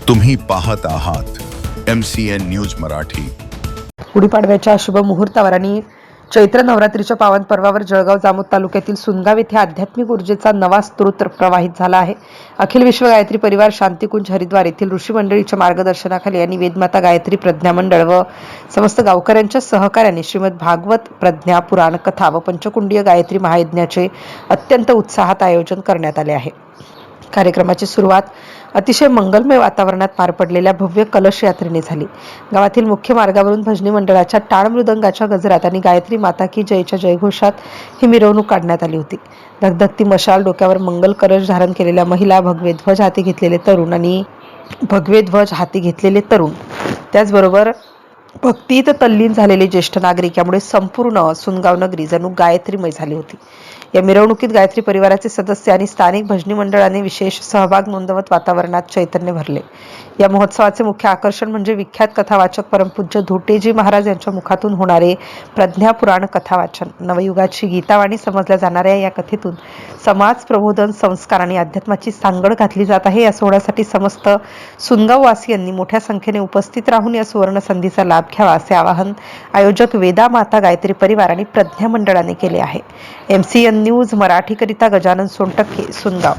तुम्ही पाहत आहात MCN न्यूज मराठी। गुढीपाडव्याच्या शुभ मुहूर्तावर आणि चैत्र नवरात्रीच्या पावन पर्वावर जळगाव जामोद तालुक्यातील सुनगाव येथे आध्यात्मिक ऊर्जेचा नवा स्रोत प्रवाहित झाला आहे। अखिल विश्व गायत्री परिवार शांतिकुंज हरिद्वार येथील ऋषी मंडळीच्या मार्गदर्शनाखाली आणि वेदमाता गायत्री प्रज्ञा मंडळ व समस्त गावकऱ्यांच्या सहकार्याने श्रीमद भागवत प्रज्ञा पुराण कथा व पंचकुंडीय गायत्री महायज्ञाचे अत्यंत उत्साहात आयोजन करण्यात आले आहे। कार्यक्रमाची सुरुवात अतिशय मंगलमय वातावरणात पार पडलेल्या भव्य कलश यात्रेने झाली। गावातील मुख्य मार्गावरून भजनी मंडळाच्या टाळ मृदंगाच्या गजरात आणि गायत्री माता की जयच्या जयघोषात ही मिरवणूक काढण्यात आली होती। धगधगती मशाल, डोक्यावर मंगल कलश धारण केलेल्या महिला, भगवे ध्वज हाती घेतलेले तरुण त्याचबरोबर भक्तीत तल्लीन झालेले ज्येष्ठ नागरिक यामुळे संपूर्ण सुनगाव नगरी जणू गायत्रीमय झाली होती। या मिरवणुकीत गायत्री परिवाराचे सदस्य आणि स्थानिक भजनी मंडळाने विशेष सहभाग नोंदवत वातावरणात चैतन्य भरले। या महोत्सवाचे मुख्य आकर्षण म्हणजे विख्यात कथावाचक परमपूज्य धोटेजी महाराज यांच्या मुखातून होणारे प्रज्ञा पुराण कथा वाचन। नवयुगाची गीतावाणी समजल्या जाणाऱ्या या कथेतून समाज प्रबोधन, संस्कार आणि अध्यात्माची सांगड घातली जात आहे। या सोहळ्यासाठी समस्त सुनगाववासियांनी मोठ्या संख्येने उपस्थित राहून या सुवर्ण संधीचा लाभ घ्यावा असे आवाहन आयोजक वेदा माता गायत्री परिवार आणि प्रज्ञा मंडळाने केले आहे। MCN न्यूज मराठीकरिता गजानन सोनटक्के, सुनगाव।